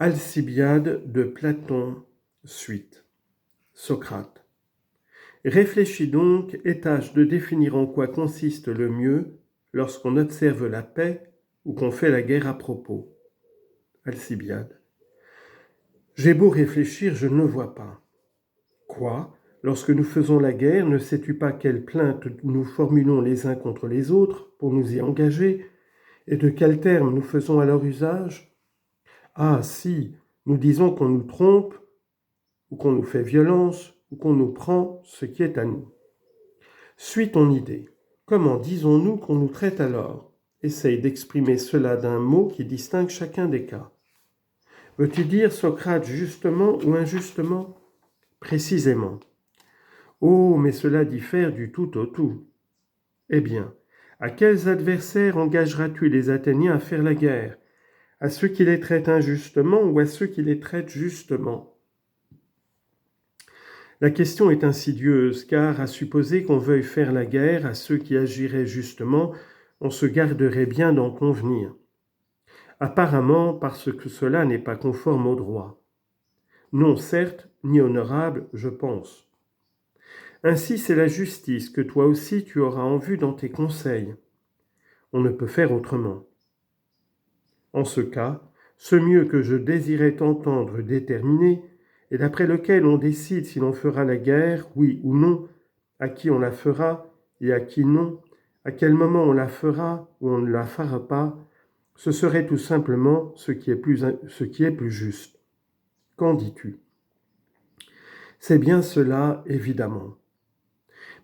Alcibiade de Platon, suite. Socrate. Réfléchis donc et tâche de définir en quoi consiste le mieux lorsqu'on observe la paix ou qu'on fait la guerre à propos. Alcibiade. J'ai beau réfléchir, je ne le vois pas. Quoi ? Lorsque nous faisons la guerre, ne sais-tu pas quelles plaintes nous formulons les uns contre les autres pour nous y engager, et de quels termes nous faisons alors usage ? Ah si, nous disons qu'on nous trompe, ou qu'on nous fait violence, ou qu'on nous prend ce qui est à nous. Suis ton idée. Comment disons-nous qu'on nous traite alors ? Essaye d'exprimer cela d'un mot qui distingue chacun des cas. Veux-tu dire, Socrate, justement ou injustement ? Précisément. Oh, mais cela diffère du tout au tout. Eh bien, à quels adversaires engageras-tu les Athéniens à faire la guerre ? À ceux qui les traitent injustement ou à ceux qui les traitent justement ? La question est insidieuse, car à supposer qu'on veuille faire la guerre à ceux qui agiraient justement, on se garderait bien d'en convenir. Apparemment parce que cela n'est pas conforme au droit. Non, certes, ni honorable, je pense. Ainsi, c'est la justice que toi aussi tu auras en vue dans tes conseils. On ne peut faire autrement. En ce cas, ce mieux que je désirais t'entendre déterminer, et d'après lequel on décide si l'on fera la guerre, oui ou non, à qui on la fera et à qui non, à quel moment on la fera ou on ne la fera pas, ce serait tout simplement ce qui est plus juste. Qu'en dis-tu ? C'est bien cela, évidemment.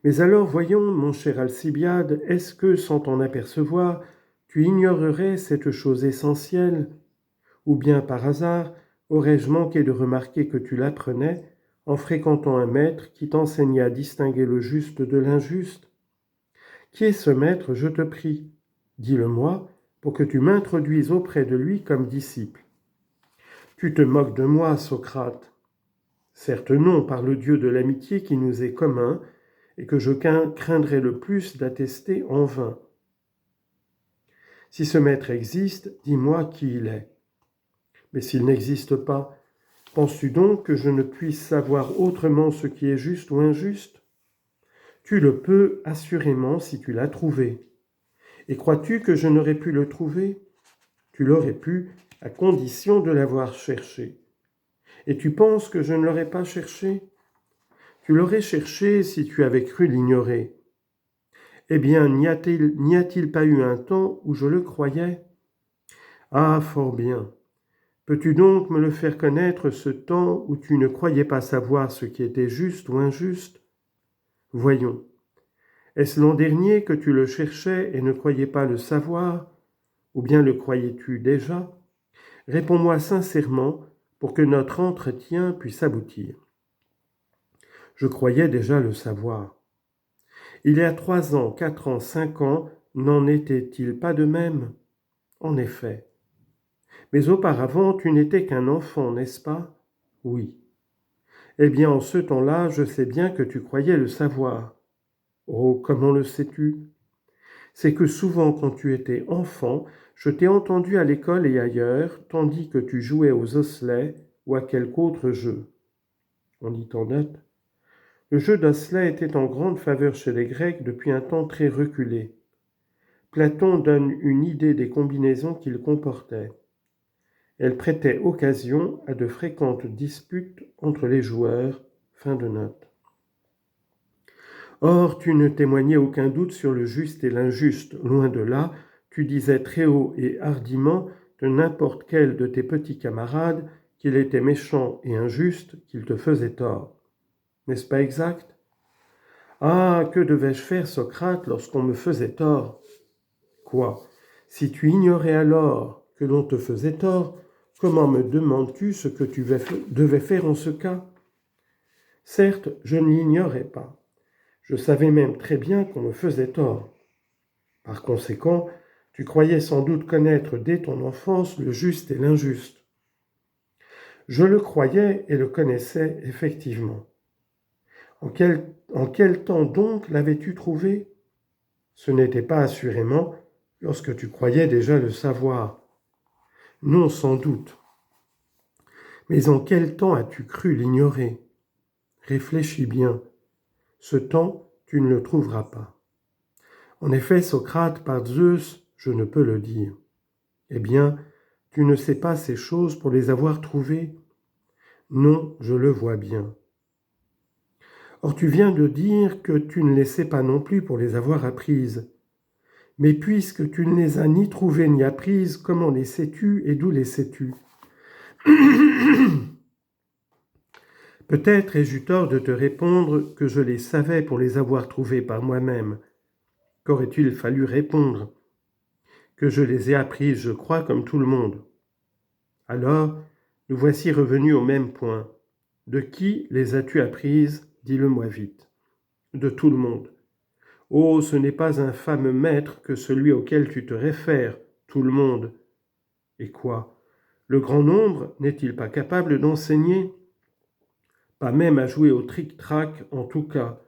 Mais alors, voyons, mon cher Alcibiade, est-ce que, sans t'en apercevoir, tu ignorerais cette chose essentielle ? Ou bien, par hasard, aurais-je manqué de remarquer que tu l'apprenais en fréquentant un maître qui t'enseignait à distinguer le juste de l'injuste ? Qui est ce maître, je te prie ? Dis-le-moi, pour que tu m'introduises auprès de lui comme disciple. Tu te moques de moi, Socrate. Certes non, par le Dieu de l'amitié qui nous est commun, et que je craindrais le plus d'attester en vain. Si ce maître existe, dis-moi qui il est. Mais s'il n'existe pas, penses-tu donc que je ne puisse savoir autrement ce qui est juste ou injuste ? Tu le peux assurément si tu l'as trouvé. Et crois-tu que je n'aurais pu le trouver ? Tu l'aurais pu à condition de l'avoir cherché. Et tu penses que je ne l'aurais pas cherché ? Tu l'aurais cherché si tu avais cru l'ignorer. Eh bien, n'y a-t-il pas eu un temps où je le croyais ? Ah, fort bien. Peux-tu donc me le faire connaître, ce temps où tu ne croyais pas savoir ce qui était juste ou injuste ? Voyons. Est-ce l'an dernier que tu le cherchais et ne croyais pas le savoir ? Ou bien le croyais-tu déjà ? Réponds-moi sincèrement pour que notre entretien puisse aboutir. Je croyais déjà le savoir. Il y a 3 ans, 4 ans, 5 ans, n'en était-il pas de même ? En effet. Mais auparavant, tu n'étais qu'un enfant, n'est-ce pas ? Oui. Eh bien, en ce temps-là, je sais bien que tu croyais le savoir. Oh, comment le sais-tu ? C'est que souvent, quand tu étais enfant, je t'ai entendu à l'école et ailleurs, tandis que tu jouais aux osselets ou à quelque autre jeu. On y en note. Le jeu d'osselets était en grande faveur chez les Grecs depuis un temps très reculé. Platon donne une idée des combinaisons qu'il comportait. Elle prêtait occasion à de fréquentes disputes entre les joueurs. Fin de note. Or, tu ne témoignais aucun doute sur le juste et l'injuste. Loin de là, tu disais très haut et hardiment de n'importe quel de tes petits camarades qu'il était méchant et injuste, qu'il te faisait tort. N'est-ce pas exact ? Ah, que devais-je faire, Socrate, lorsqu'on me faisait tort ? Quoi ? Si tu ignorais alors que l'on te faisait tort, comment me demandes-tu ce que tu devais faire en ce cas ? Certes, je ne l'ignorais pas. Je savais même très bien qu'on me faisait tort. Par conséquent, tu croyais sans doute connaître dès ton enfance le juste et l'injuste. Je le croyais et le connaissais effectivement. En quel temps donc l'avais-tu trouvé ? Ce n'était pas assurément lorsque tu croyais déjà le savoir. Non, sans doute. Mais en quel temps as-tu cru l'ignorer? Réfléchis bien. Ce temps, tu ne le trouveras pas. En effet, Socrate, par Zeus, je ne peux le dire. Eh bien, tu ne sais pas ces choses pour les avoir trouvées? Non, je le vois bien. Or tu viens de dire que tu ne les sais pas non plus pour les avoir apprises. Mais puisque tu ne les as ni trouvées ni apprises, comment les sais-tu et d'où les sais-tu? Peut-être ai-je eu tort de te répondre que je les savais pour les avoir trouvées par moi-même. Qu'aurait-il fallu répondre? Que je les ai apprises, je crois, comme tout le monde. Alors, nous voici revenus au même point. De qui les as-tu apprises? Dis-le-moi vite. De tout le monde. Oh, ce n'est pas un fameux maître que celui auquel tu te réfères, tout le monde. Et quoi? Le grand nombre n'est-il pas capable d'enseigner? Pas même à jouer au tric-trac en tout cas.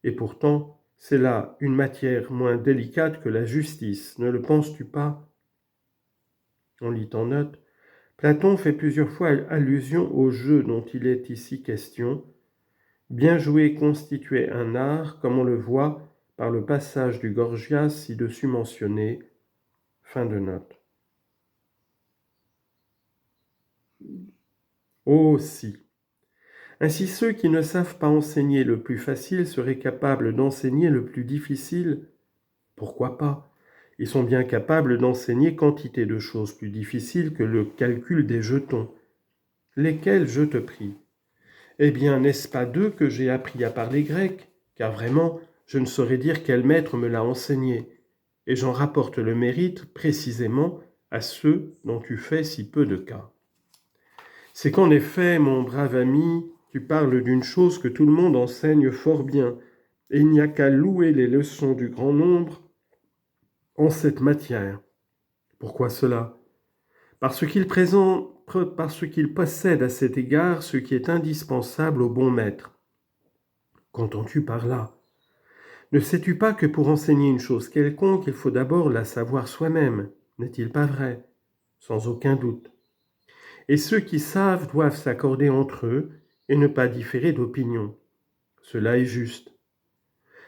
Et pourtant, c'est là une matière moins délicate que la justice, ne le penses-tu pas? On lit en note. Platon fait plusieurs fois allusion au jeu dont il est ici question. Bien jouer constituait un art, comme on le voit par le passage du Gorgias ci-dessus mentionné. Fin de note. Oh si! Ainsi ceux qui ne savent pas enseigner le plus facile seraient capables d'enseigner le plus difficile? Pourquoi pas? Ils sont bien capables d'enseigner quantité de choses plus difficiles que le calcul des jetons. Lesquels, je te prie? Eh bien, n'est-ce pas d'eux que j'ai appris à parler grec? Car vraiment, je ne saurais dire quel maître me l'a enseigné. Et j'en rapporte le mérite précisément à ceux dont tu fais si peu de cas. C'est qu'en effet, mon brave ami, tu parles d'une chose que tout le monde enseigne fort bien, et il n'y a qu'à louer les leçons du grand nombre en cette matière. Pourquoi cela? Parce qu'il possède à cet égard ce qui est indispensable au bon maître. Qu'entends-tu par là? Ne sais-tu pas que pour enseigner une chose quelconque, il faut d'abord la savoir soi-même, n'est-il pas vrai? Sans aucun doute. Et ceux qui savent doivent s'accorder entre eux et ne pas différer d'opinion. Cela est juste.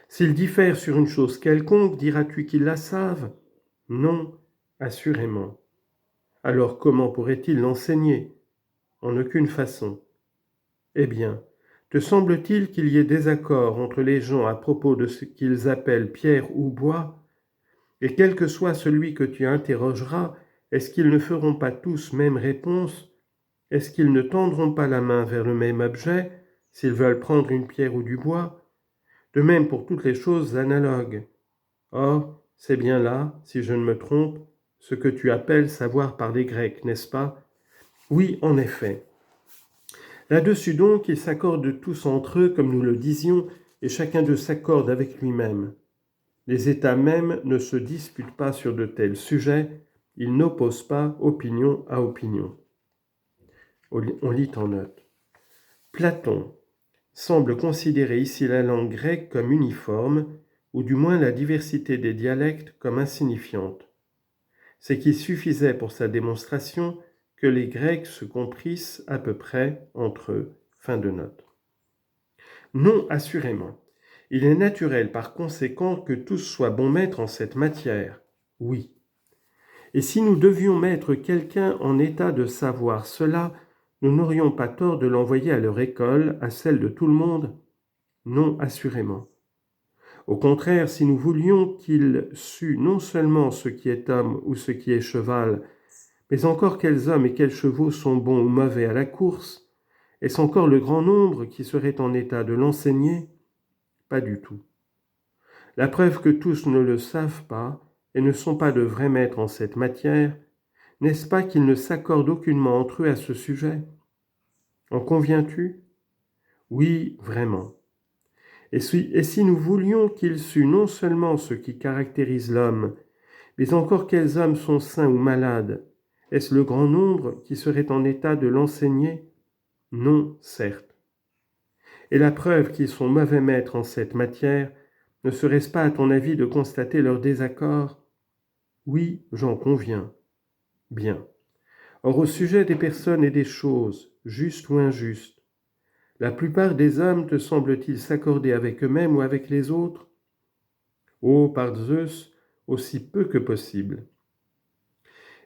S'ils diffèrent sur une chose quelconque, diras-tu qu'ils la savent? Non, assurément. Alors comment pourraient-ils l'enseigner? En aucune façon. Eh bien, te semble-t-il qu'il y ait désaccord entre les gens à propos de ce qu'ils appellent pierre ou bois? Et quel que soit celui que tu interrogeras, est-ce qu'ils ne feront pas tous même réponse? Est-ce qu'ils ne tendront pas la main vers le même objet, s'ils veulent prendre une pierre ou du bois? De même pour toutes les choses analogues. Or, c'est bien là, si je ne me trompe, ce que tu appelles savoir parler grec, n'est-ce pas? Oui, en effet. Là-dessus donc, ils s'accordent tous entre eux, comme nous le disions, et chacun d'eux s'accorde avec lui-même. Les États mêmes ne se disputent pas sur de tels sujets, ils n'opposent pas opinion à opinion. On lit en note. Platon semble considérer ici la langue grecque comme uniforme, ou du moins la diversité des dialectes comme insignifiante. C'est qu'il suffisait pour sa démonstration que les Grecs se comprissent à peu près entre eux. Fin de note. Non, assurément. Il est naturel par conséquent que tous soient bons maîtres en cette matière. Oui. Et si nous devions mettre quelqu'un en état de savoir cela, nous n'aurions pas tort de l'envoyer à leur école, à celle de tout le monde? Non, assurément. Au contraire, si nous voulions qu'il sût non seulement ce qui est homme ou ce qui est cheval, mais encore quels hommes et quels chevaux sont bons ou mauvais à la course, est-ce encore le grand nombre qui serait en état de l'enseigner? Pas du tout. La preuve que tous ne le savent pas et ne sont pas de vrais maîtres en cette matière, n'est-ce pas qu'ils ne s'accordent aucunement entre eux à ce sujet? En conviens-tu? Oui, vraiment. Et si nous voulions qu'il sût non seulement ce qui caractérise l'homme, mais encore quels hommes sont sains ou malades, est-ce le grand nombre qui serait en état de l'enseigner? Non, certes. Et la preuve qu'ils sont mauvais maîtres en cette matière, ne serait-ce pas à ton avis de constater leur désaccord? Oui, j'en conviens. Bien. Or, au sujet des personnes et des choses, justes ou injustes, la plupart des hommes te semblent-ils s'accorder avec eux-mêmes ou avec les autres? Oh, par Zeus, aussi peu que possible.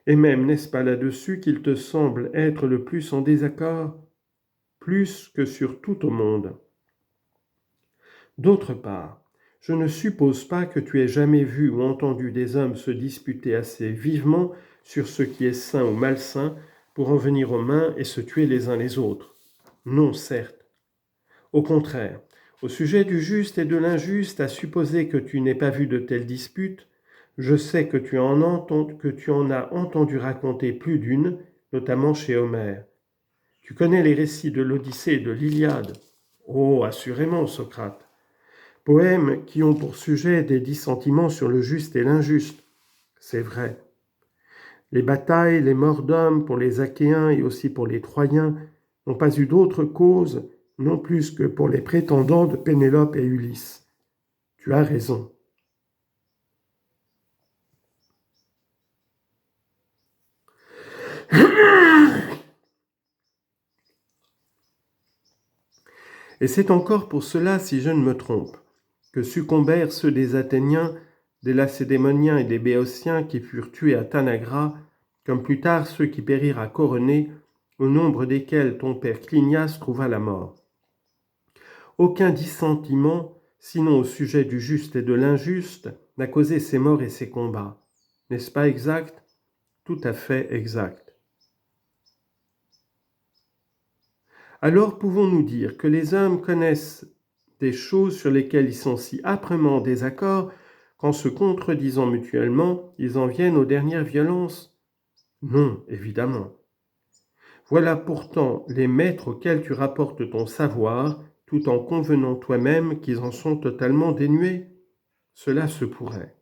Et même, n'est-ce pas là-dessus qu'il te semble être le plus en désaccord? Plus que sur tout au monde. D'autre part, je ne suppose pas que tu aies jamais vu ou entendu des hommes se disputer assez vivement sur ce qui est sain ou malsain pour en venir aux mains et se tuer les uns les autres. Non, certes. Au contraire, au sujet du juste et de l'injuste, à supposer que tu n'aies pas vu de telles disputes, je sais que tu en as entendu raconter plus d'une, notamment chez Homère. Tu connais les récits de l'Odyssée et de l'Iliade. Oh, assurément, Socrate. Poèmes qui ont pour sujet des dissentiments sur le juste et l'injuste. C'est vrai. Les batailles, les morts d'hommes pour les Achéens et aussi pour les Troyens n'ont pas eu d'autre cause, non plus que pour les prétendants de Pénélope et Ulysse. Tu as raison. Et c'est encore pour cela, si je ne me trompe, que succombèrent ceux des Athéniens, des Lacédémoniens et des Béotiens qui furent tués à Tanagra, comme plus tard ceux qui périrent à Coronée, au nombre desquels ton père Clinias trouva la mort. Aucun dissentiment, sinon au sujet du juste et de l'injuste, n'a causé ces morts et ces combats. N'est-ce pas exact? Tout à fait exact. Alors pouvons-nous dire que les hommes connaissent des choses sur lesquelles ils sont si âprement en désaccord qu'en se contredisant mutuellement, ils en viennent aux dernières violences? Non, évidemment. Voilà pourtant les maîtres auxquels tu rapportes ton savoir, tout en convenant toi-même qu'ils en sont totalement dénués. Cela se pourrait.